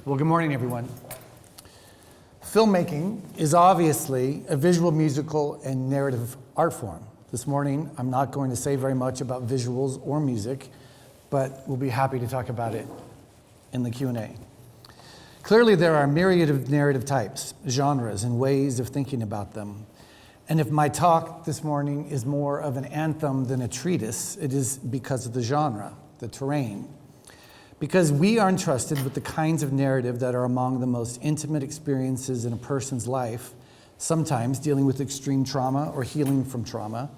Well, good morning, everyone. Filmmaking is obviously a visual, musical, and narrative art form. This morning, I'm not going to say very much about visuals or music, but we'll be happy to talk about it in the Q&A. Clearly, there are a myriad of narrative types, genres, and ways of thinking about them. And if my talk this morning is more of an anthem than a treatise, it is because of the genre, the terrain. Because we are entrusted with the kinds of narrative that are among the most intimate experiences in a person's life, sometimes dealing with extreme trauma or healing from trauma,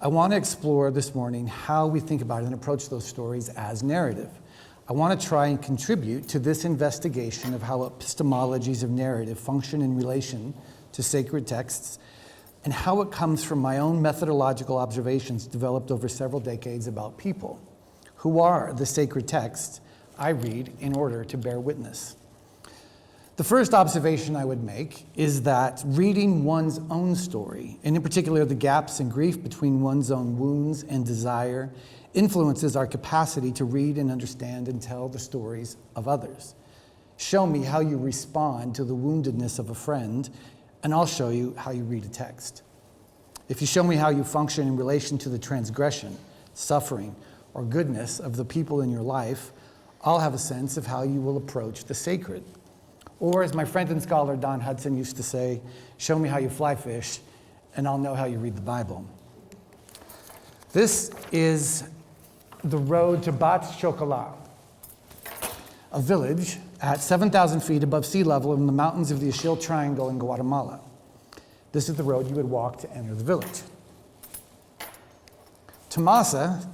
I want to explore this morning how we think about and approach those stories as narrative. I want to try and contribute to this investigation of how epistemologies of narrative function in relation to sacred texts and how it comes from my own methodological observations developed over several decades about people who are the sacred texts I read in order to bear witness. The first observation I would make is that reading one's own story, and in particular the gaps and grief between one's own wounds and desire, influences our capacity to read and understand and tell the stories of others. Show me how you respond to the woundedness of a friend, and I'll show you how you read a text. If you show me how you function in relation to the transgression, suffering, or goodness of the people in your life, I'll have a sense of how you will approach the sacred. Or as my friend and scholar Don Hudson used to say, show me how you fly fish, and I'll know how you read the Bible. This is the road to Bat Chocolat, a village at 7,000 feet above sea level in the mountains of the Achille Triangle in Guatemala. This is the road you would walk to enter the village. Tomasa,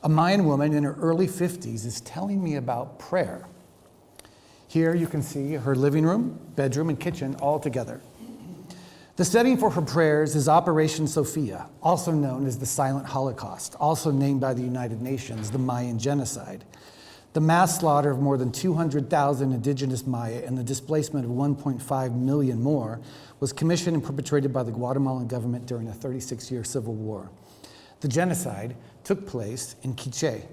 a Mayan woman in her early 50s, is telling me about prayer. Here you can see her living room, bedroom, and kitchen all together. The setting for her prayers is Operation Sophia, also known as the Silent Holocaust, also named by the United Nations the Mayan Genocide. The mass slaughter of more than 200,000 indigenous Maya and the displacement of 1.5 million more was commissioned and perpetrated by the Guatemalan government during a 36-year civil war. The genocide took place in Quiché,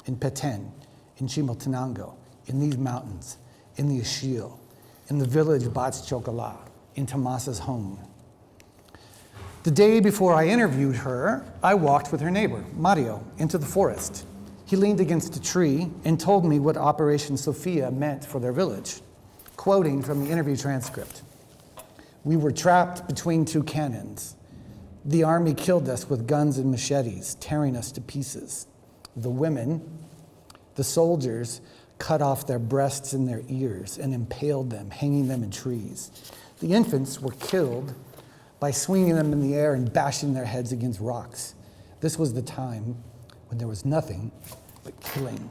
in Petén, in Chimaltenango, in these mountains, in the Achille, in the village Bat Chocolat, in Tomasa's home. The day before I interviewed her, I walked with her neighbor, Mario, into the forest. He leaned against a tree and told me what Operation Sophia meant for their village. Quoting from the interview transcript, "We were trapped between two cannons. The army killed us with guns and machetes, tearing us to pieces. The women, the soldiers, cut off their breasts and their ears and impaled them, hanging them in trees. The infants were killed by swinging them in the air and bashing their heads against rocks. This was the time when there was nothing but killing."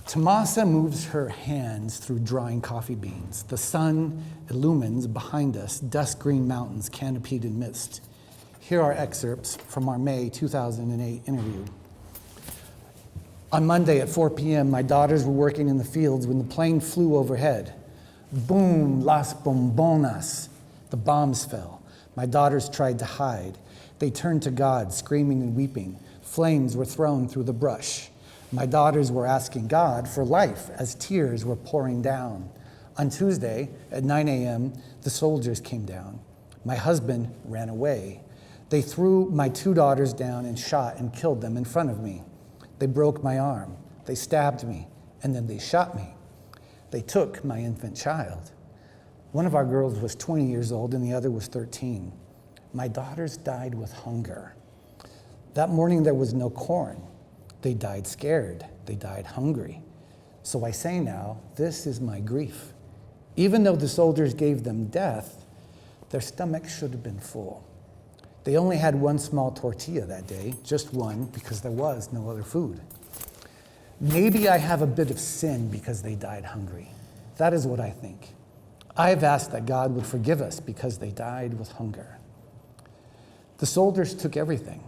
Tomasa moves her hands through drying coffee beans. The sun illumines behind us dusk green mountains canopied in mist. Here are excerpts from our May 2008 interview. "On Monday at 4 p.m., my daughters were working in the fields when the plane flew overhead. Boom, las bombonas. The bombs fell. My daughters tried to hide. They turned to God, screaming and weeping. Flames were thrown through the brush. My daughters were asking God for life as tears were pouring down. On Tuesday at 9 a.m., the soldiers came down. My husband ran away. They threw my two daughters down and shot and killed them in front of me. They broke my arm. They stabbed me, and then they shot me. They took my infant child. One of our girls was 20 years old and the other was 13. My daughters died with hunger. That morning there was no corn. They died scared. They died hungry. So I say now, this is my grief. Even though the soldiers gave them death, their stomachs should have been full. They only had one small tortilla that day, just one, because there was no other food. Maybe I have a bit of sin because they died hungry. That is what I think. I've asked that God would forgive us because they died with hunger. The soldiers took everything.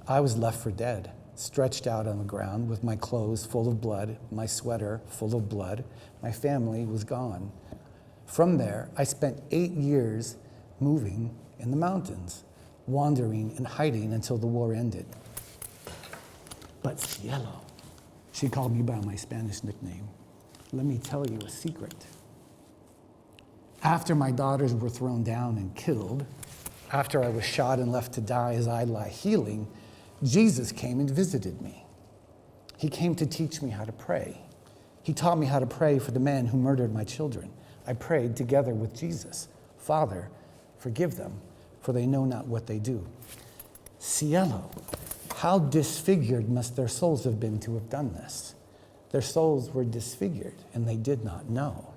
I was left for dead, stretched out on the ground with my clothes full of blood, my sweater full of blood. My family was gone. From there, I spent 8 years moving in the mountains, wandering and hiding until the war ended. But Cielo, she called me by my Spanish nickname. Let me tell you a secret. After my daughters were thrown down and killed, after I was shot and left to die as I lie healing, Jesus came and visited me. He came to teach me how to pray. He taught me how to pray for the men who murdered my children. I prayed together with Jesus. Father, forgive them, for they know not what they do. Cielo, how disfigured must their souls have been to have done this? Their souls were disfigured, and they did not know.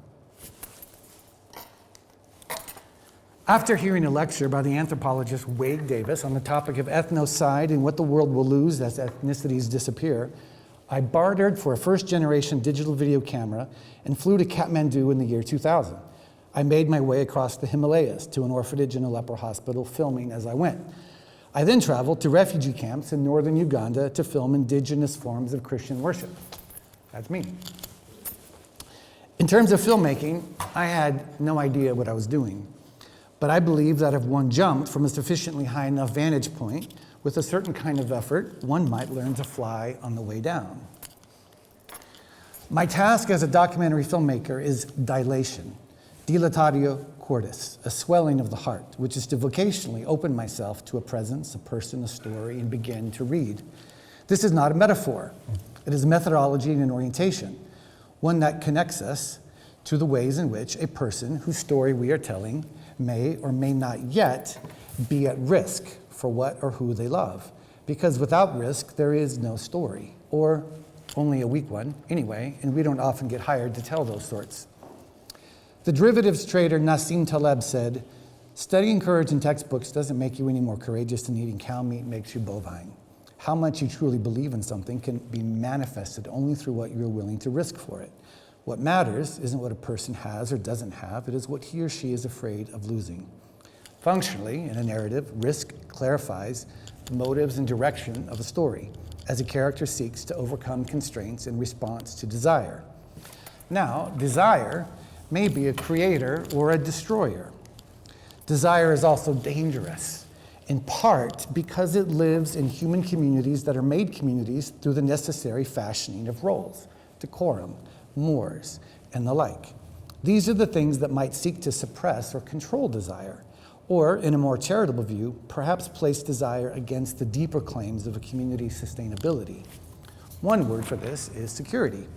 After hearing a lecture by the anthropologist Wade Davis on the topic of ethnocide and what the world will lose as ethnicities disappear, I bartered for a first-generation digital video camera and flew to Kathmandu in the year 2000. I made my way across the Himalayas to an orphanage and a leper hospital, filming as I went. I then traveled to refugee camps in northern Uganda to film indigenous forms of Christian worship. That's me. In terms of filmmaking, I had no idea what I was doing. But I believe that if one jumped from a sufficiently high enough vantage point, with a certain kind of effort, one might learn to fly on the way down. My task as a documentary filmmaker is dilation, dilatatio cordis, a swelling of the heart, which is to vocationally open myself to a presence, a person, a story, and begin to read. This is not a metaphor. It is a methodology and an orientation, one that connects us to the ways in which a person whose story we are telling may or may not yet be at risk for what or who they love. Because without risk, there is no story, or only a weak one anyway, and we don't often get hired to tell those sorts. The derivatives trader Nassim Taleb said, "Studying courage in textbooks doesn't make you any more courageous than eating cow meat makes you bovine. How much you truly believe in something can be manifested only through what you're willing to risk for it. What matters isn't what a person has or doesn't have, it is what he or she is afraid of losing." Functionally, in a narrative, risk clarifies the motives and direction of a story, as a character seeks to overcome constraints in response to desire. Now, desire may be a creator or a destroyer. Desire is also dangerous, in part because it lives in human communities that are made communities through the necessary fashioning of roles, decorum, mores, and the like. These are the things that might seek to suppress or control desire, or, in a more charitable view, perhaps place desire against the deeper claims of a community's sustainability. One word for this is security.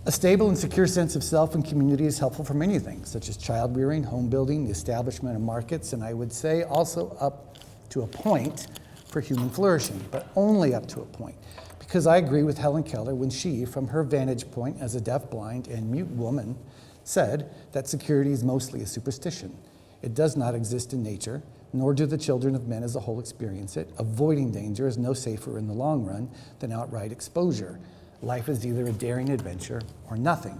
A stable and secure sense of self and community is helpful for many things, such as child rearing, home building, the establishment of markets, and I would say also up to a point for human flourishing, but only up to a point. Because I agree with Helen Keller when she, from her vantage point as a deaf, blind, and mute woman, said that security is mostly a superstition. It does not exist in nature, nor do the children of men as a whole experience it. Avoiding danger is no safer in the long run than outright exposure. Life is either a daring adventure or nothing.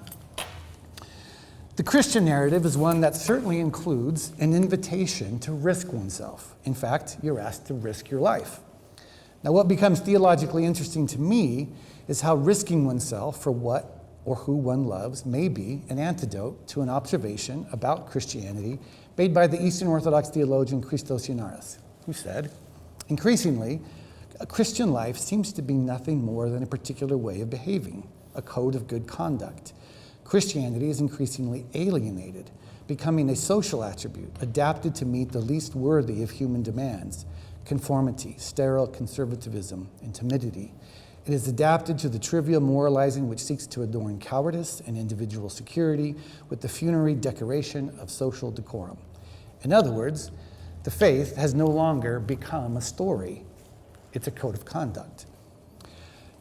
The Christian narrative is one that certainly includes an invitation to risk oneself. In fact, you're asked to risk your life. Now, what becomes theologically interesting to me is how risking oneself for what or who one loves may be an antidote to an observation about Christianity made by the Eastern Orthodox theologian Christos Yanaris, who said, "Increasingly, a Christian life seems to be nothing more than a particular way of behaving, a code of good conduct. Christianity is increasingly alienated, becoming a social attribute adapted to meet the least worthy of human demands, conformity, sterile conservatism, and timidity. It is adapted to the trivial moralizing which seeks to adorn cowardice and individual security with the funerary decoration of social decorum." In other words, the faith has no longer become a story. It's a code of conduct.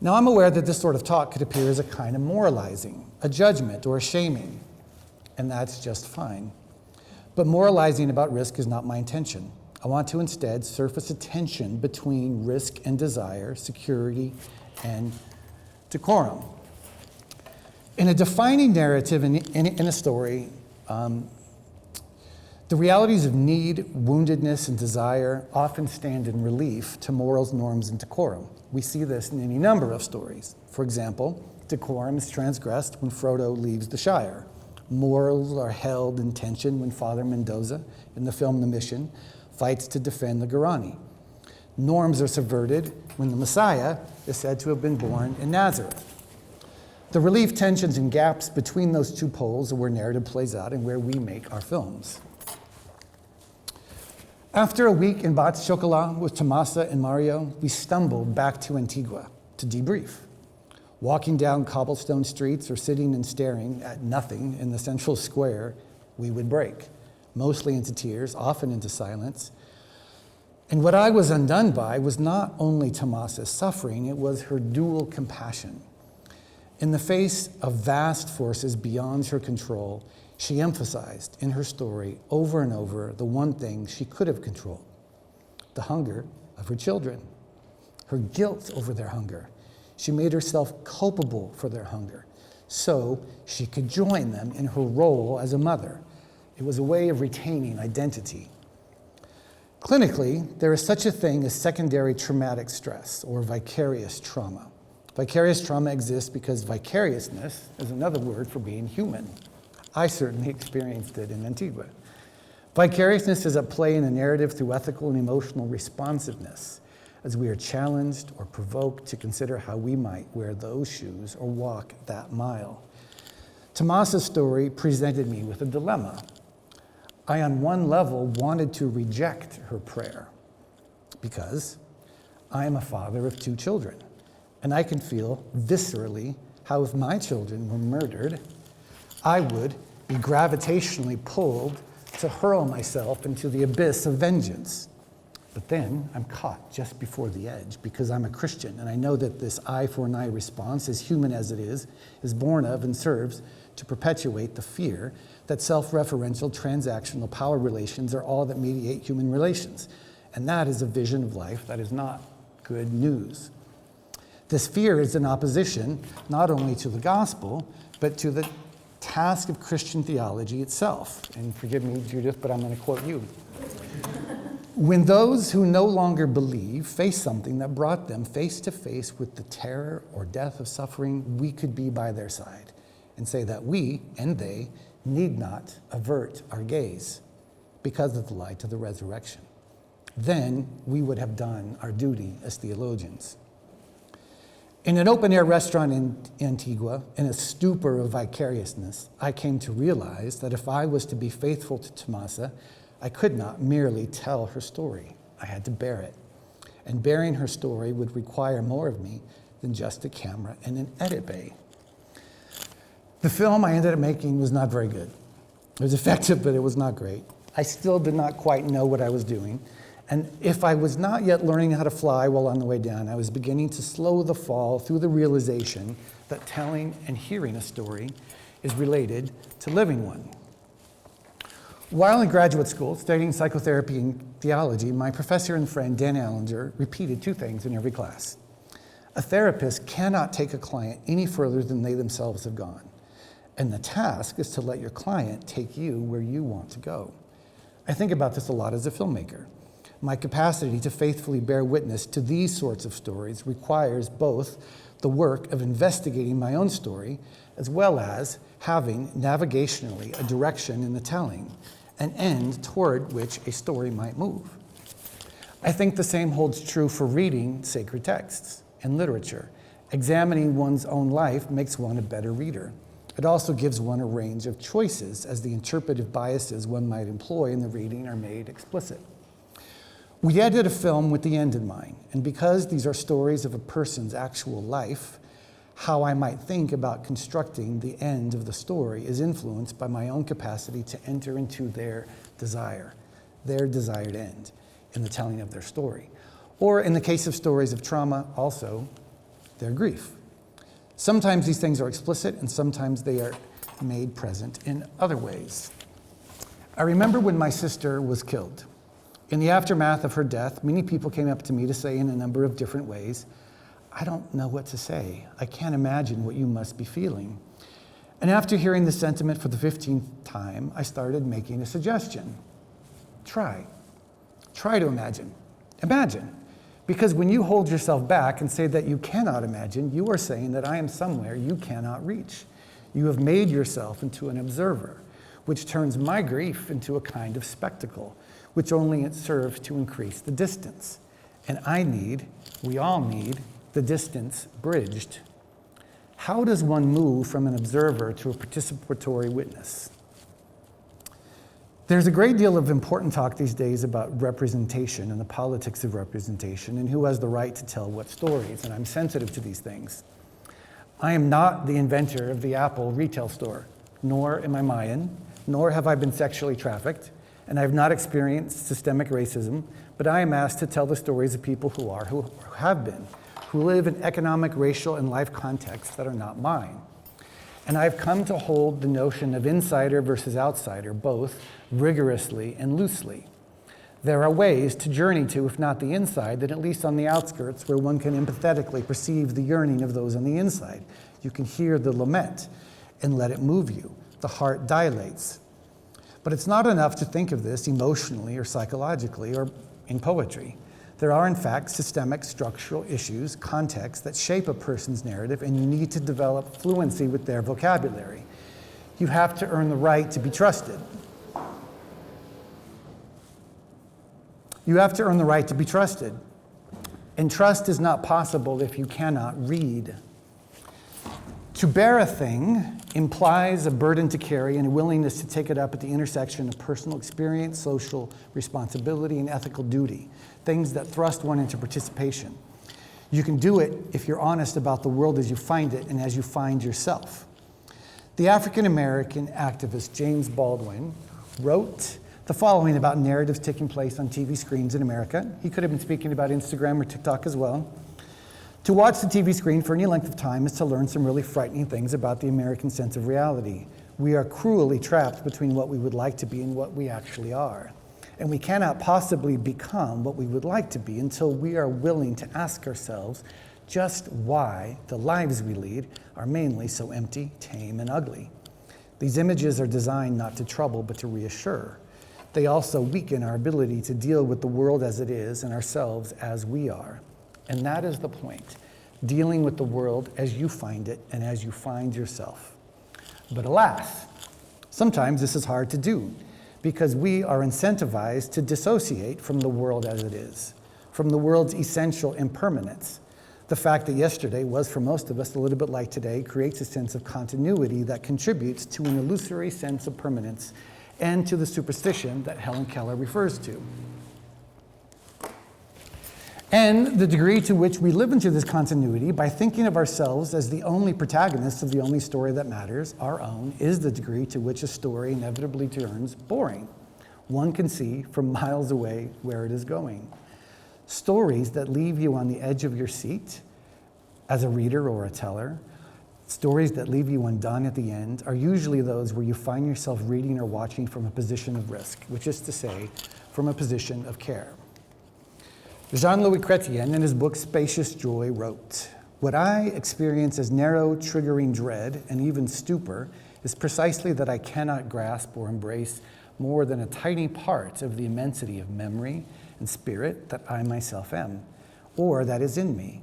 Now, I'm aware that this sort of talk could appear as a kind of moralizing, a judgment, or a shaming, and that's just fine. But moralizing about risk is not my intention. I want to instead surface a tension between risk and desire, security and decorum. In a defining narrative in a story, the realities of need, woundedness, and desire often stand in relief to morals, norms, and decorum. We see this in any number of stories. For example, decorum is transgressed when Frodo leaves the Shire. Morals are held in tension when Father Mendoza, in the film The Mission, fights to defend the Guarani. Norms are subverted when the Messiah is said to have been born in Nazareth. The relief tensions and gaps between those two poles are where narrative plays out and where we make our films. After a week in Bat Chocolat with Tomasa and Mario, we stumbled back to Antigua to debrief. Walking down cobblestone streets or sitting and staring at nothing in the central square, we would break, mostly into tears, often into silence. And what I was undone by was not only Tomasa's suffering, it was her dual compassion. In the face of vast forces beyond her control, she emphasized in her story over and over the one thing she could have controlled, the hunger of her children, her guilt over their hunger. She made herself culpable for their hunger so she could join them in her role as a mother. It was a way of retaining identity. Clinically, there is such a thing as secondary traumatic stress or vicarious trauma. Vicarious trauma exists because vicariousness is another word for being human. I certainly experienced it in Antigua. Vicariousness is at play in a narrative through ethical and emotional responsiveness, as we are challenged or provoked to consider how we might wear those shoes or walk that mile. Tomasa's story presented me with a dilemma. I, on one level, wanted to reject her prayer because I am a father of 2 children, and I can feel viscerally how if my children were murdered, I would be gravitationally pulled to hurl myself into the abyss of vengeance. But then I'm caught just before the edge because I'm a Christian, and I know that this eye for an eye response, as human as it is born of and serves to perpetuate the fear that self-referential transactional power relations are all that mediate human relations. And that is a vision of life that is not good news. This fear is in opposition not only to the gospel, but to the task of Christian theology itself. And forgive me, Judith, but I'm going to quote you. When those who no longer believe face something that brought them face to face with the terror or death of suffering, we could be by their side and say that we and they need not avert our gaze because of the light of the resurrection. Then we would have done our duty as theologians. In an open-air restaurant in Antigua, in a stupor of vicariousness, I came to realize that if I was to be faithful to Tomasa, I could not merely tell her story. I had to bear it. And bearing her story would require more of me than just a camera and an edit bay. The film I ended up making was not very good. It was effective, but it was not great. I still did not quite know what I was doing. And if I was not yet learning how to fly while on the way down, I was beginning to slow the fall through the realization that telling and hearing a story is related to living one. While in graduate school studying psychotherapy and theology, my professor and friend Dan Allinger repeated 2 things in every class. A therapist cannot take a client any further than they themselves have gone. And the task is to let your client take you where you want to go. I think about this a lot as a filmmaker. My capacity to faithfully bear witness to these sorts of stories requires both the work of investigating my own story as well as having navigationally a direction in the telling, an end toward which a story might move. I think the same holds true for reading sacred texts and literature. Examining one's own life makes one a better reader. It also gives one a range of choices as the interpretive biases one might employ in the reading are made explicit. We edited a film with the end in mind, and because these are stories of a person's actual life, how I might think about constructing the end of the story is influenced by my own capacity to enter into their desired end in the telling of their story. Or in the case of stories of trauma, also their grief. Sometimes these things are explicit, and sometimes they are made present in other ways. I remember when my sister was killed. In the aftermath of her death, many people came up to me to say in a number of different ways, I don't know what to say. I can't imagine what you must be feeling. And after hearing the sentiment for the 15th time, I started making a suggestion. Try to imagine. Imagine. Because when you hold yourself back and say that you cannot imagine, you are saying that I am somewhere you cannot reach. You have made yourself into an observer, which turns my grief into a kind of spectacle, which only serves to increase the distance. And we all need, the distance bridged. How does one move from an observer to a participatory witness? There's a great deal of important talk these days about representation and the politics of representation and who has the right to tell what stories, and I'm sensitive to these things. I am not the inventor of the Apple retail store, nor am I Mayan, nor have I been sexually trafficked, and I have not experienced systemic racism, but I am asked to tell the stories of people who are, who have been, who live in economic, racial, and life contexts that are not mine. And I've come to hold the notion of insider versus outsider, both rigorously and loosely. There are ways to journey to, if not the inside, then at least on the outskirts where one can empathetically perceive the yearning of those on the inside. You can hear the lament and let it move you. The heart dilates. But it's not enough to think of this emotionally or psychologically or in poetry. There are, in fact, systemic structural issues, contexts that shape a person's narrative, and you need to develop fluency with their vocabulary. You have to earn the right to be trusted. You have to earn the right to be trusted. And trust is not possible if you cannot read. To bear a thing implies a burden to carry and a willingness to take it up at the intersection of personal experience, social responsibility, and ethical duty, things that thrust one into participation. You can do it if you're honest about the world as you find it and as you find yourself. The African-American activist James Baldwin wrote the following about narratives taking place on TV screens in America. He could have been speaking about Instagram or TikTok as well. To watch the TV screen for any length of time is to learn some really frightening things about the American sense of reality. We are cruelly trapped between what we would like to be and what we actually are. And we cannot possibly become what we would like to be until we are willing to ask ourselves just why the lives we lead are mainly so empty, tame, and ugly. These images are designed not to trouble, but to reassure. They also weaken our ability to deal with the world as it is and ourselves as we are. And that is the point, dealing with the world as you find it and as you find yourself. But alas, sometimes this is hard to do because we are incentivized to dissociate from the world as it is, from the world's essential impermanence. The fact that yesterday was for most of us a little bit like today creates a sense of continuity that contributes to an illusory sense of permanence and to the superstition that Helen Keller refers to. And the degree to which we live into this continuity by thinking of ourselves as the only protagonists of the only story that matters, our own, is the degree to which a story inevitably turns boring. One can see from miles away where it is going. Stories that leave you on the edge of your seat as a reader or a teller, stories that leave you undone at the end, are usually those where you find yourself reading or watching from a position of risk, which is to say, from a position of care. Jean-Louis Chrétien, in his book Spacious Joy, wrote, "What I experience as narrow, triggering dread and even stupor is precisely that I cannot grasp or embrace more than a tiny part of the immensity of memory and spirit that I myself am, or that is in me.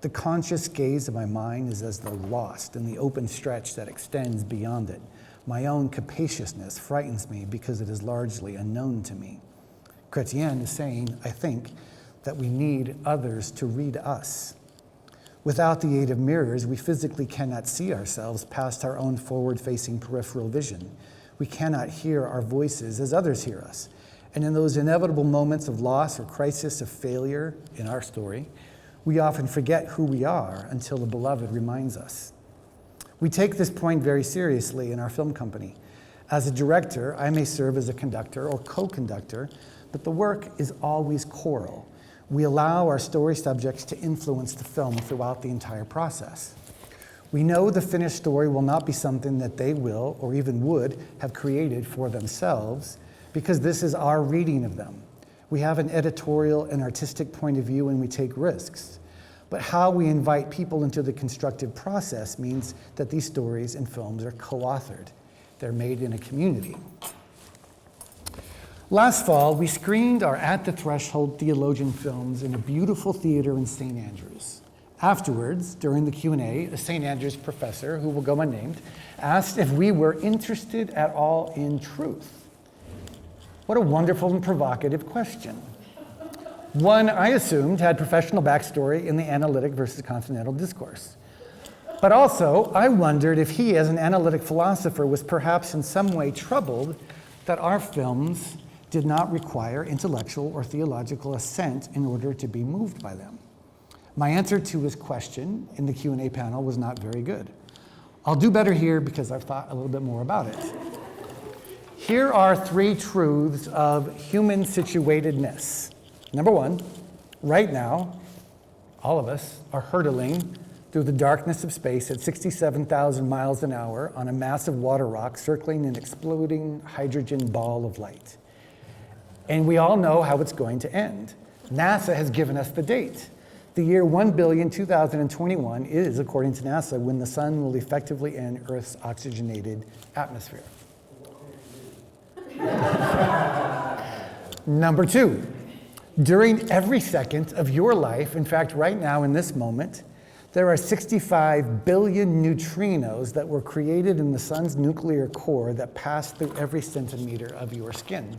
The conscious gaze of my mind is as though lost in the open stretch that extends beyond it. My own capaciousness frightens me because it is largely unknown to me." Chrétien is saying, I think, that we need others to read us. Without the aid of mirrors, we physically cannot see ourselves past our own forward-facing peripheral vision. We cannot hear our voices as others hear us. And in those inevitable moments of loss or crisis, of failure in our story, we often forget who we are until the beloved reminds us. We take this point very seriously in our film company. As a director, I may serve as a conductor or co-conductor, but the work is always choral. We allow our story subjects to influence the film throughout the entire process. We know the finished story will not be something that they will, or even would, have created for themselves, because this is our reading of them. We have an editorial and artistic point of view and we take risks. But how we invite people into the constructive process means that these stories and films are co-authored. They're made in a community. Last fall, we screened our At the Threshold theologian films in a beautiful theater in St. Andrews. Afterwards, during the Q&A, a St. Andrews professor, who will go unnamed, asked if we were interested at all in truth. What a wonderful and provocative question. One I assumed had professional backstory in the analytic versus continental discourse. But also, I wondered if he, as an analytic philosopher, was perhaps in some way troubled that our films did not require intellectual or theological assent in order to be moved by them. My answer to his question in the Q&A panel was not very good. I'll do better here because I've thought a little bit more about it. Here are 3 truths of human situatedness. Number 1, right now, all of us are hurtling through the darkness of space at 67,000 miles an hour on a massive water rock circling an exploding hydrogen ball of light. And we all know how it's going to end. NASA has given us the date. The year 1,000,000,2021 is, according to NASA, when the sun will effectively end Earth's oxygenated atmosphere. Number 2, during every second of your life, in fact, right now in this moment, there are 65 billion neutrinos that were created in the sun's nuclear core that pass through every centimeter of your skin.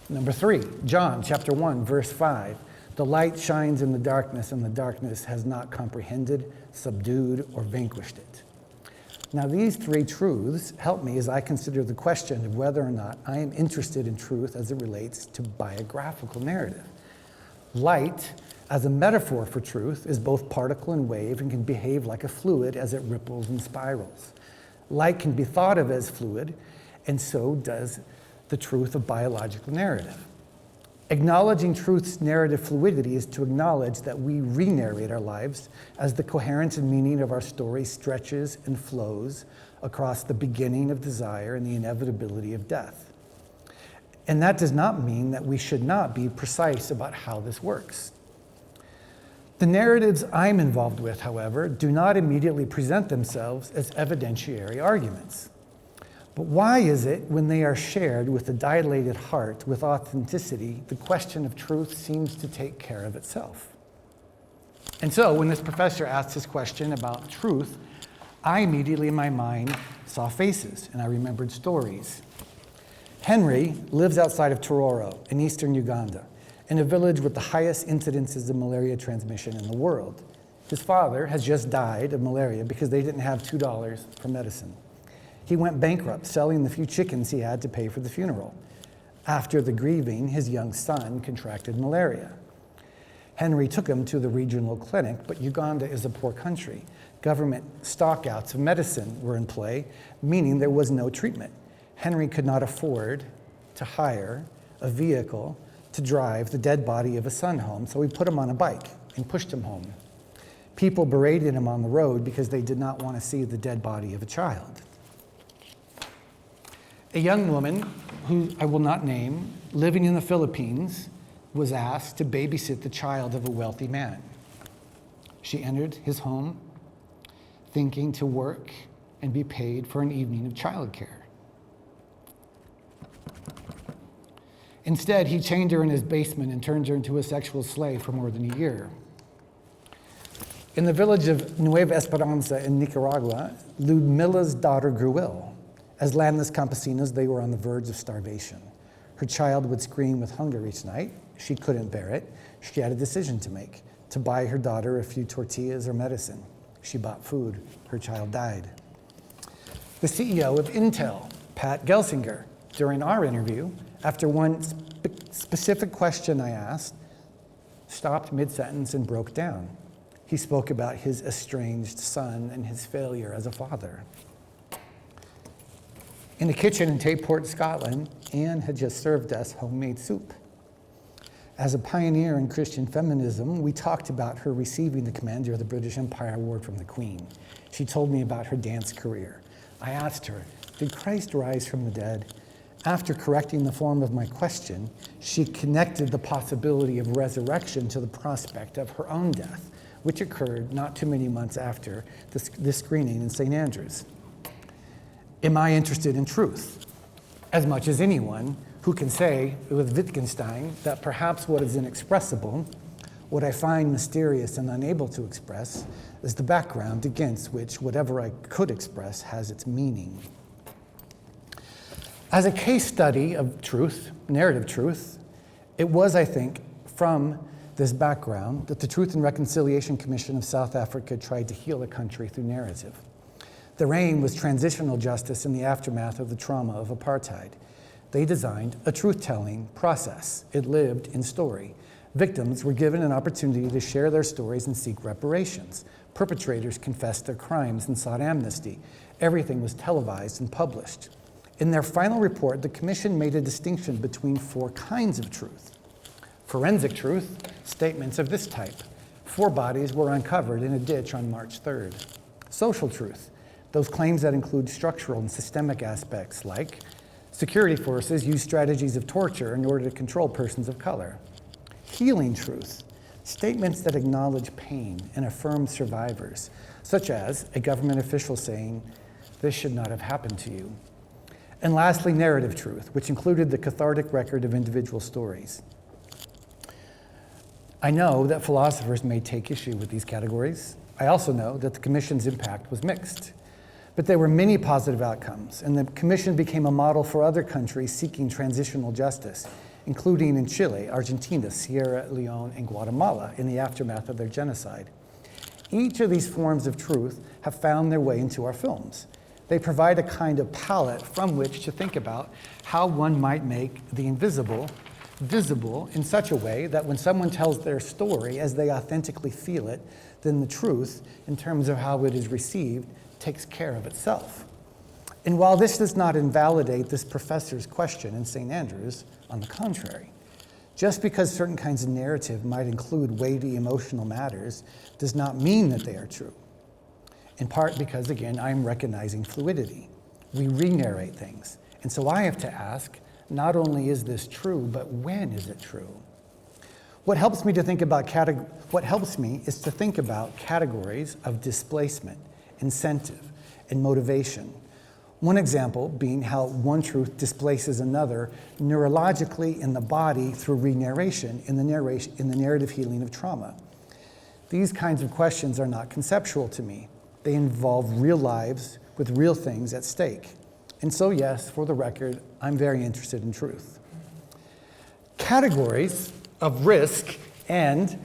Number 3, John chapter 1, verse 5. The light shines in the darkness, and the darkness has not comprehended, subdued, or vanquished it. Now, these 3 truths help me as I consider the question of whether or not I am interested in truth as it relates to biographical narrative. Light, as a metaphor for truth, is both particle and wave and can behave like a fluid as it ripples and spirals. Light can be thought of as fluid, and so does the truth of biological narrative. Acknowledging truth's narrative fluidity is to acknowledge that we re-narrate our lives as the coherence and meaning of our story stretches and flows across the beginning of desire and the inevitability of death. And that does not mean that we should not be precise about how this works. The narratives I'm involved with, however, do not immediately present themselves as evidentiary arguments. But why is it, when they are shared with a dilated heart, with authenticity, the question of truth seems to take care of itself? And so, when this professor asked this question about truth, I immediately in my mind saw faces, and I remembered stories. Henry lives outside of Tororo in eastern Uganda, in a village with the highest incidences of malaria transmission in the world. His father has just died of malaria because they didn't have $2 for medicine. He went bankrupt, selling the few chickens he had to pay for the funeral. After the grieving, his young son contracted malaria. Henry took him to the regional clinic, but Uganda is a poor country. Government stockouts of medicine were in play, meaning there was no treatment. Henry could not afford to hire a vehicle to drive the dead body of a son home, so he put him on a bike and pushed him home. People berated him on the road because they did not want to see the dead body of a child. A young woman, who I will not name, living in the Philippines, was asked to babysit the child of a wealthy man. She entered his home thinking to work and be paid for an evening of childcare. Instead, he chained her in his basement and turned her into a sexual slave for more than a year. In the village of Nueva Esperanza in Nicaragua, Ludmila's daughter grew ill. As landless campesinos, they were on the verge of starvation. Her child would scream with hunger each night. She couldn't bear it. She had a decision to make, to buy her daughter a few tortillas or medicine. She bought food. Her child died. The CEO of Intel, Pat Gelsinger, during our interview, after one specific question I asked, stopped mid-sentence and broke down. He spoke about his estranged son and his failure as a father. In the kitchen in Tayport, Scotland, Anne had just served us homemade soup. As a pioneer in Christian feminism, we talked about her receiving the Commander of the British Empire Award from the Queen. She told me about her dance career. I asked her, did Christ rise from the dead? After correcting the form of my question, she connected the possibility of resurrection to the prospect of her own death, which occurred not too many months after this screening in St. Andrews. Am I interested in truth? As much as anyone who can say with Wittgenstein that perhaps what is inexpressible, what I find mysterious and unable to express, is the background against which whatever I could express has its meaning. As a case study of truth, narrative truth, it was, I think, from this background that the Truth and Reconciliation Commission of South Africa tried to heal the country through narrative. Their aim was transitional justice in the aftermath of the trauma of apartheid. They designed a truth-telling process. It lived in story. Victims were given an opportunity to share their stories and seek reparations. Perpetrators confessed their crimes and sought amnesty. Everything was televised and published. In their final report, the commission made a distinction between 4 kinds of truth. Forensic truth, statements of this type. 4 bodies were uncovered in a ditch on March 3rd. Social truth, those claims that include structural and systemic aspects like security forces use strategies of torture in order to control persons of color. Healing truth, statements that acknowledge pain and affirm survivors, such as a government official saying, "This should not have happened to you." And lastly, narrative truth, which included the cathartic record of individual stories. I know that philosophers may take issue with these categories. I also know that the commission's impact was mixed. But there were many positive outcomes, and the commission became a model for other countries seeking transitional justice, including in Chile, Argentina, Sierra Leone, and Guatemala in the aftermath of their genocide. Each of these forms of truth have found their way into our films. They provide a kind of palette from which to think about how one might make the invisible visible in such a way that when someone tells their story as they authentically feel it, then the truth, in terms of how it is received, takes care of itself. And while this does not invalidate this professor's question in St. Andrews, on the contrary, just because certain kinds of narrative might include weighty emotional matters does not mean that they are true. In part because, again, I'm recognizing fluidity. We re-narrate things. And so I have to ask, not only is this true, but when is it true? What helps me is to think about categories of displacement, incentive, and motivation. One example being how one truth displaces another neurologically in the body through re-narration in the narrative healing of trauma. These kinds of questions are not conceptual to me. They involve real lives with real things at stake. And so, yes, for the record, I'm very interested in truth. Categories of risk and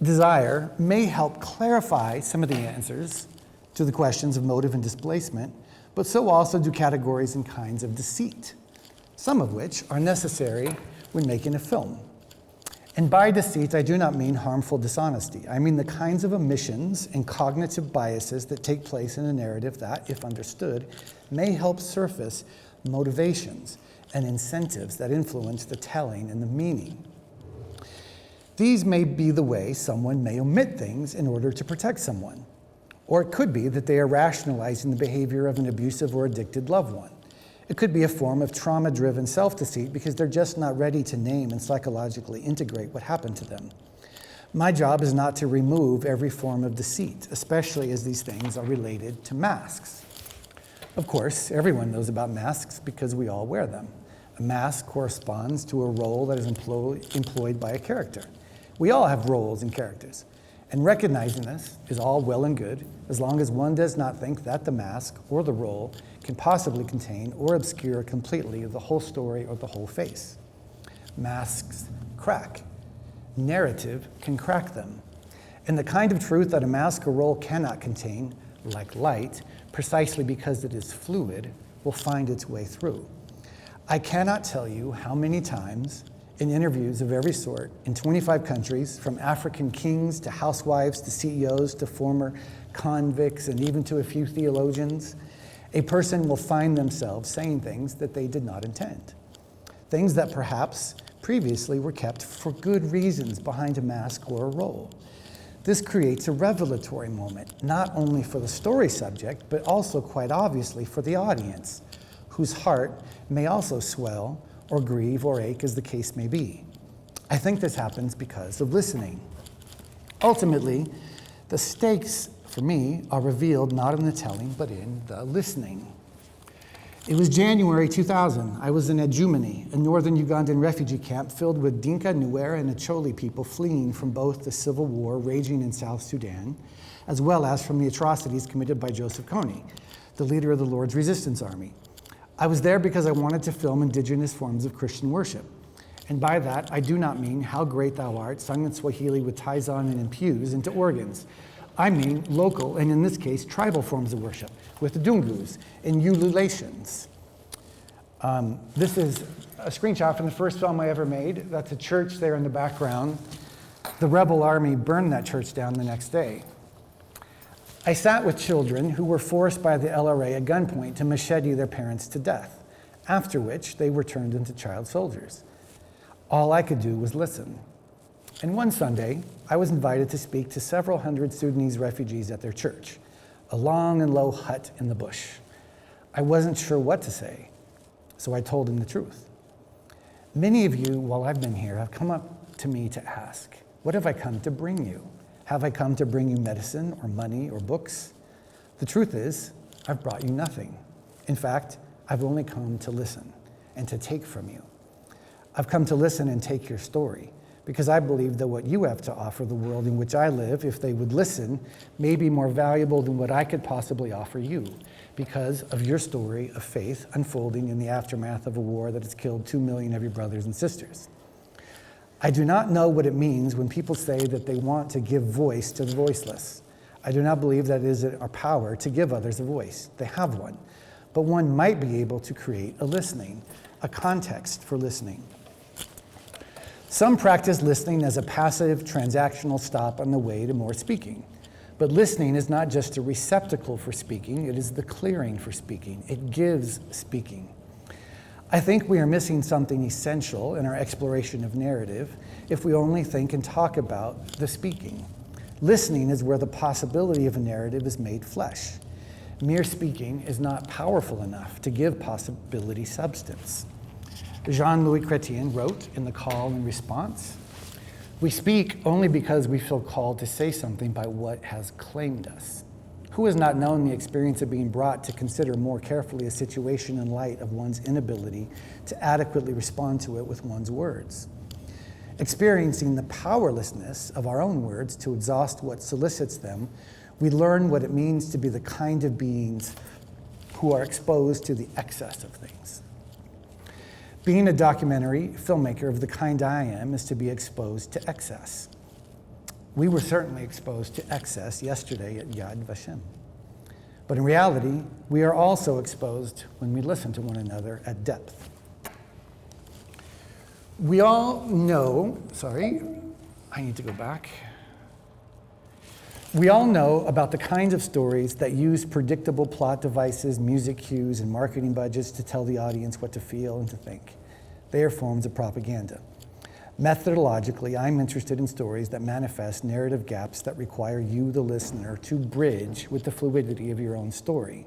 desire may help clarify some of the answers to the questions of motive and displacement, but so also do categories and kinds of deceit, some of which are necessary when making a film. And by deceit, I do not mean harmful dishonesty. I mean the kinds of omissions and cognitive biases that take place in a narrative that, if understood, may help surface motivations and incentives that influence the telling and the meaning. These may be the way someone may omit things in order to protect someone. Or it could be that they are rationalizing the behavior of an abusive or addicted loved one. It could be a form of trauma-driven self-deceit because they're just not ready to name and psychologically integrate what happened to them. My job is not to remove every form of deceit, especially as these things are related to masks. Of course, everyone knows about masks because we all wear them. A mask corresponds to a role that is employed by a character. We all have roles and characters. And recognizing this is all well and good, as long as one does not think that the mask or the role can possibly contain or obscure completely the whole story or the whole face. Masks crack. Narrative can crack them. And the kind of truth that a mask or role cannot contain, like light, precisely because it is fluid, will find its way through. I cannot tell you how many times in interviews of every sort in 25 countries, from African kings to housewives to CEOs to former convicts and even to a few theologians, a person will find themselves saying things that they did not intend. Things that perhaps previously were kept for good reasons behind a mask or a role. This creates a revelatory moment, not only for the story subject, but also quite obviously for the audience, whose heart may also swell or grieve or ache as the case may be. I think this happens because of listening. Ultimately, the stakes for me are revealed not in the telling, but in the listening. It was January 2000. I was in Ecumenical, a northern Ugandan refugee camp filled with Dinka, Nuer, and Acholi people fleeing from both the civil war raging in South Sudan, as well as from the atrocities committed by Joseph Kony, the leader of the Lord's Resistance Army. I was there because I wanted to film indigenous forms of Christian worship. And by that, I do not mean How Great Thou Art, sung in Swahili with ties on and infused into organs. I mean local, and in this case, tribal forms of worship, with dungus and ululations. This is a screenshot from the first film I ever made. That's a church there in the background. The rebel army burned that church down the next day. I sat with children who were forced by the LRA at gunpoint to machete their parents to death, after which they were turned into child soldiers. All I could do was listen. And one Sunday, I was invited to speak to several hundred Sudanese refugees at their church, a long and low hut in the bush. I wasn't sure what to say, so I told them the truth. Many of you, while I've been here, have come up to me to ask, what have I come to bring you? Have I come to bring you medicine or money or books? The truth is, I've brought you nothing. In fact, I've only come to listen and to take from you. I've come to listen and take your story, because I believe that what you have to offer the world in which I live, if they would listen, may be more valuable than what I could possibly offer you, because of your story of faith unfolding in the aftermath of a war that has killed 2 million of your brothers and sisters. I do not know what it means when people say that they want to give voice to the voiceless. I do not believe that it is our power to give others a voice. They have one. But one might be able to create a listening, a context for listening. Some practice listening as a passive, transactional stop on the way to more speaking. But listening is not just a receptacle for speaking, it is the clearing for speaking. It gives speaking. I think we are missing something essential in our exploration of narrative if we only think and talk about the speaking. Listening is where the possibility of a narrative is made flesh. Mere speaking is not powerful enough to give possibility substance. Jean-Louis Chrétien wrote in The Call and Response, "We speak only because we feel called to say something by what has claimed us. Who has not known the experience of being brought to consider more carefully a situation in light of one's inability to adequately respond to it with one's words? Experiencing the powerlessness of our own words to exhaust what solicits them, we learn what it means to be the kind of beings who are exposed to the excess of things. Being a documentary filmmaker of the kind I am is to be exposed to excess. We were certainly exposed to excess yesterday at Yad Vashem. But in reality, we are also exposed when we listen to one another at depth. We all know, I need to go back. We all know about the kinds of stories that use predictable plot devices, music cues, and marketing budgets to tell the audience what to feel and to think. They are forms of propaganda. Methodologically, I'm interested in stories that manifest narrative gaps that require you, the listener, to bridge with the fluidity of your own story.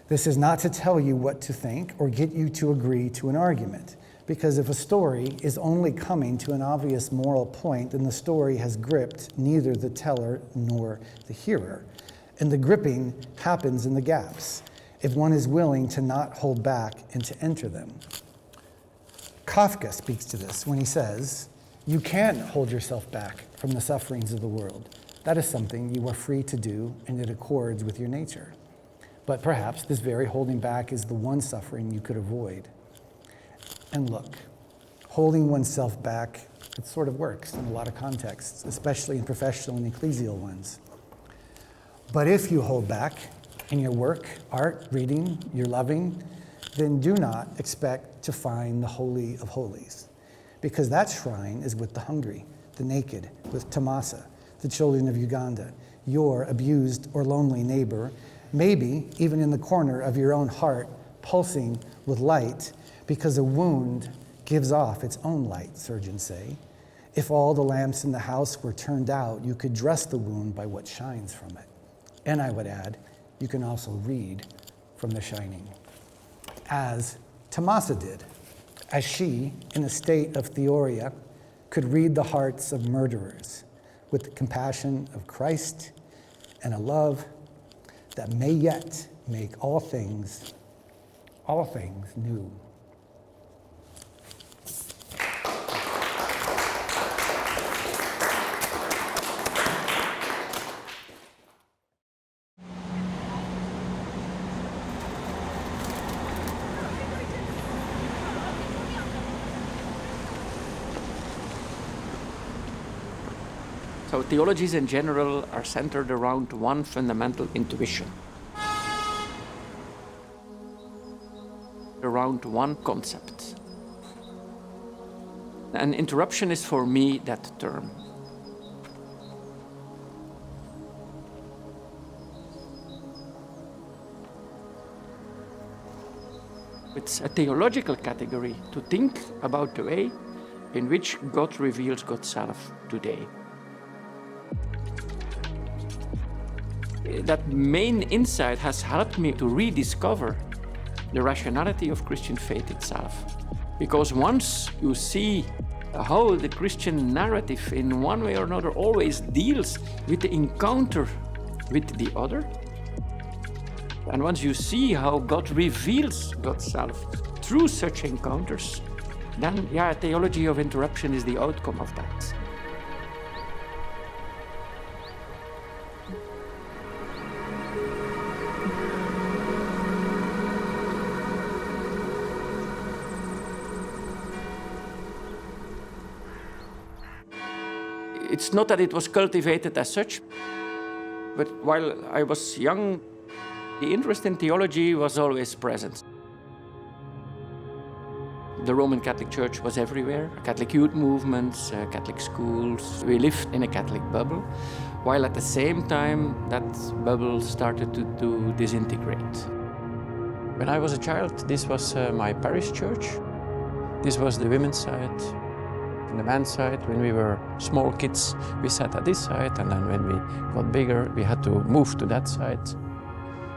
This is not to tell you what to think or get you to agree to an argument, because if a story is only coming to an obvious moral point, then the story has gripped neither the teller nor the hearer. And the gripping happens in the gaps, if one is willing to not hold back and to enter them. Kafka speaks to this when he says, "You can't hold yourself back from the sufferings of the world. That is something you are free to do, and it accords with your nature. But perhaps this very holding back is the one suffering you could avoid." And look, holding oneself back, it sort of works in a lot of contexts, especially in professional and ecclesial ones. But if you hold back in your work, art, reading, your loving, then do not expect to find the Holy of Holies, because that shrine is with the hungry, the naked, with Tomasa, the children of Uganda, your abused or lonely neighbor, maybe even in the corner of your own heart, pulsing with light, because a wound gives off its own light, surgeons say. If all the lamps in the house were turned out, you could dress the wound by what shines from it. And I would add, you can also read from the shining. As Tomasa did, as she, in a state of theoria, could read the hearts of murderers with the compassion of Christ and a love that may yet make all things new. So theologies in general are centered around one fundamental intuition, around one concept. And interruption is for me that term. It's a theological category to think about the way in which God reveals God's self today. That main insight has helped me to rediscover the rationality of Christian faith itself. Because once you see how the Christian narrative in one way or another always deals with the encounter with the other, and once you see how God reveals God's self through such encounters, then theology of interruption is the outcome of that. It's not that it was cultivated as such, but while I was young, the interest in theology was always present. The Roman Catholic Church was everywhere, Catholic youth movements, Catholic schools. We lived in a Catholic bubble, while at the same time that bubble started to disintegrate. When I was a child, this was my parish church. This was the women's side. On the men's side, when we were small kids, we sat at this side, and then when we got bigger, we had to move to that side.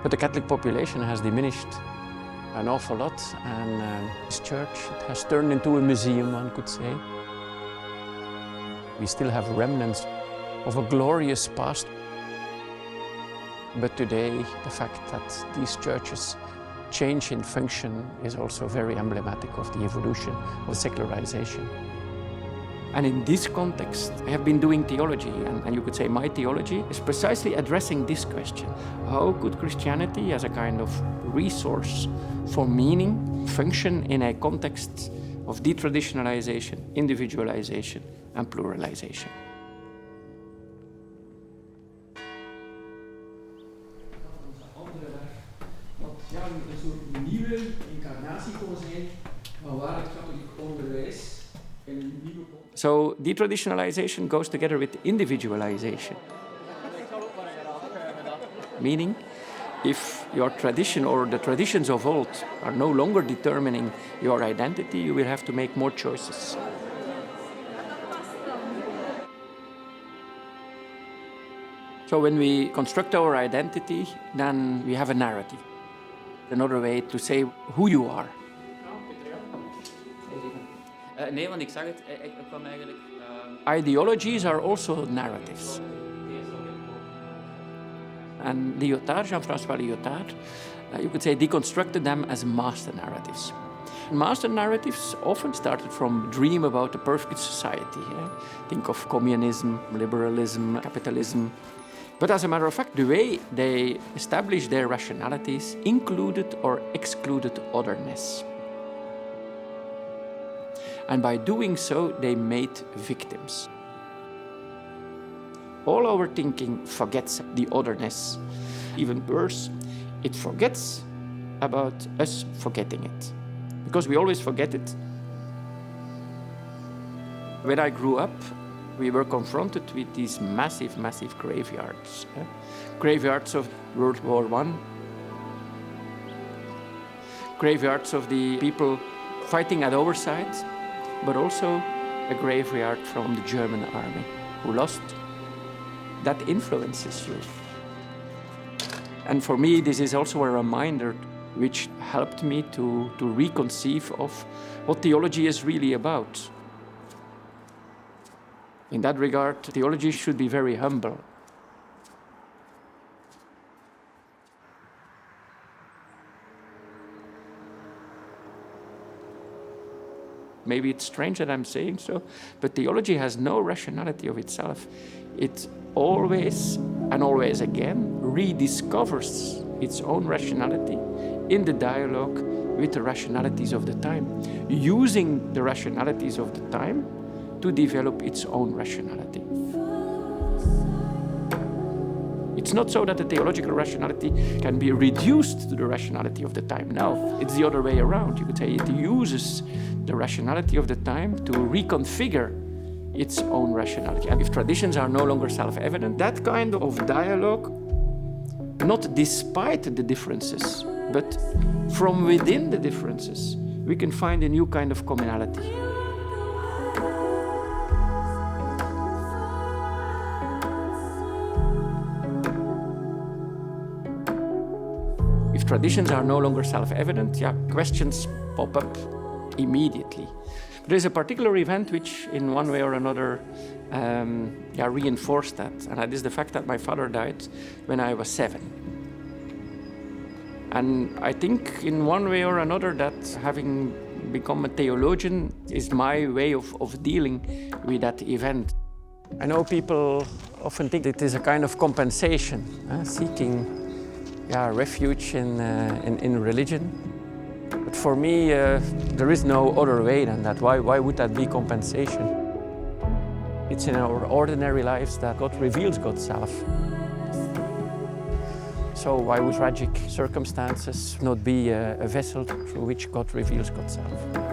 But the Catholic population has diminished an awful lot, and this church has turned into a museum, one could say. We still have remnants of a glorious past. But today, the fact that these churches change in function is also very emblematic of the evolution of secularization. And in this context, I have been doing theology, and you could say my theology is precisely addressing this question. How could Christianity, as a kind of resource for meaning, function in a context of detraditionalization, individualization, and pluralization? Een soort nieuwe incarnatie kon zijn van waar het katholiek onderwijs. So detraditionalization goes together with individualization. Meaning, if your tradition or the traditions of old are no longer determining your identity, you will have to make more choices. So when we construct our identity, then we have a narrative. Another way to say who you are. Nee, want ik zag het. Ik kwam eigenlijk... Ideologies are also narratives. And Lyotard, Jean-François Lyotard, you could say deconstructed them as master narratives. Master narratives often started from a dream about a perfect society. Think of communism, liberalism, capitalism. But as a matter of fact, the way they established their rationalities included or excluded otherness. And by doing so, they made victims. All our thinking forgets the otherness. Even worse, it forgets about us forgetting it. Because we always forget it. When I grew up, we were confronted with these massive, massive graveyards. Graveyards of World War I. Graveyards of the people fighting at our side, but also a graveyard from the German army who lost. That influences you. And for me, this is also a reminder which helped me to reconceive of what theology is really about. In that regard, theology should be very humble. Maybe it's strange that I'm saying so, but theology has no rationality of itself. It always and always again rediscovers its own rationality in the dialogue with the rationalities of the time, using the rationalities of the time to develop its own rationality. It's not so that the theological rationality can be reduced to the rationality of the time. No, it's the other way around. You could say it uses the rationality of the time to reconfigure its own rationality. And if traditions are no longer self-evident, that kind of dialogue, not despite the differences, but from within the differences, we can find a new kind of commonality. If traditions are no longer self-evident, questions pop up immediately. There is a particular event which, in one way or another, reinforced that, and that is the fact that my father died when I was 7. And I think, in one way or another, that having become a theologian is my way of dealing with that event. I know people often think it is a kind of compensation, seeking refuge in religion. But for me, there is no other way than that. Why would that be compensation? It's in our ordinary lives that God reveals God's self. So why would tragic circumstances not be a vessel through which God reveals God's self?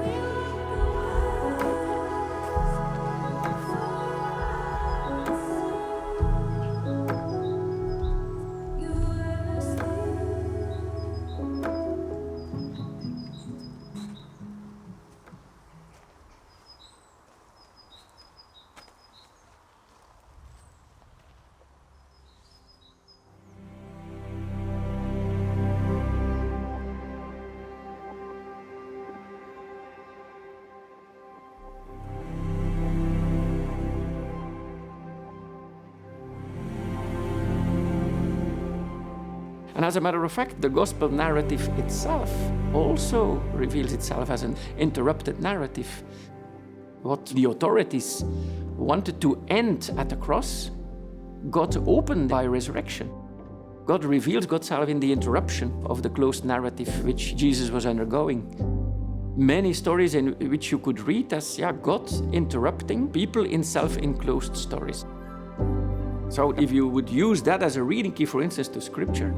And as a matter of fact, the gospel narrative itself also reveals itself as an interrupted narrative. What the authorities wanted to end at the cross, God opened by resurrection. God reveals God's self in the interruption of the closed narrative which Jesus was undergoing. Many stories in which you could read as God interrupting people in self-enclosed stories. So if you would use that as a reading key, for instance, to Scripture,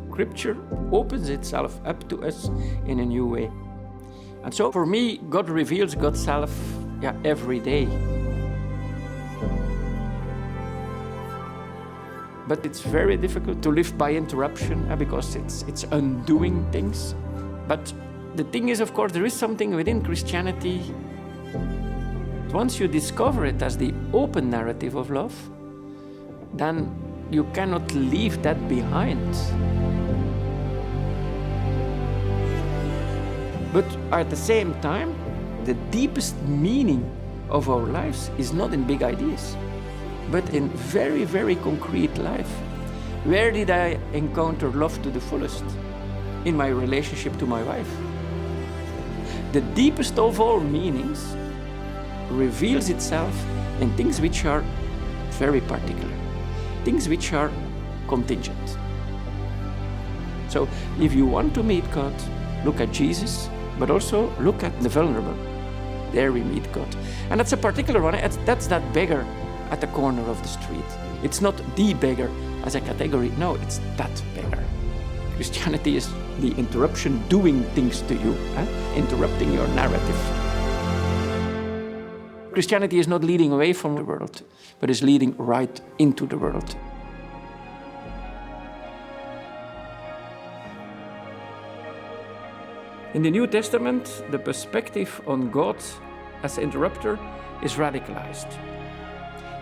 Scripture opens itself up to us in a new way. And so for me, God reveals God's self every day. But it's very difficult to live by interruption because it's undoing things. But the thing is, of course, there is something within Christianity. Once you discover it as the open narrative of love, then you cannot leave that behind. But at the same time, the deepest meaning of our lives is not in big ideas, but in very, very concrete life. Where did I encounter love to the fullest? In my relationship to my wife. The deepest of all meanings reveals itself in things which are very particular, things which are contingent. So if you want to meet God, look at Jesus, but also look at the vulnerable. There we meet God. And that's a particular one. That's that beggar at the corner of the street. It's not the beggar as a category. No, it's that beggar. Christianity is the interruption doing things to you, interrupting your narrative. Christianity is not leading away from the world, but is leading right into the world. In the New Testament, the perspective on God as interrupter is radicalized.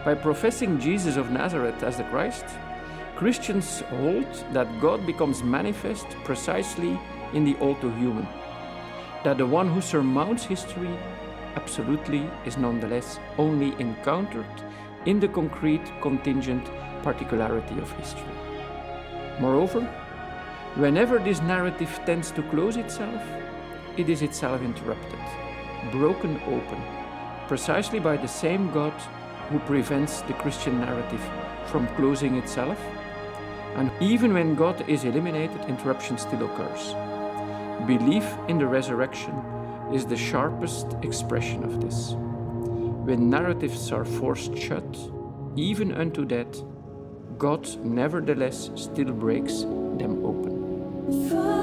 By professing Jesus of Nazareth as the Christ, Christians hold that God becomes manifest precisely in the all-too-human, that the one who surmounts history absolutely is nonetheless only encountered in the concrete, contingent particularity of history. Moreover, whenever this narrative tends to close itself, it is itself interrupted, broken open, precisely by the same God who prevents the Christian narrative from closing itself. And even when God is eliminated, interruption still occurs. Belief in the resurrection is the sharpest expression of this. When narratives are forced shut, even unto death, God nevertheless still breaks them open.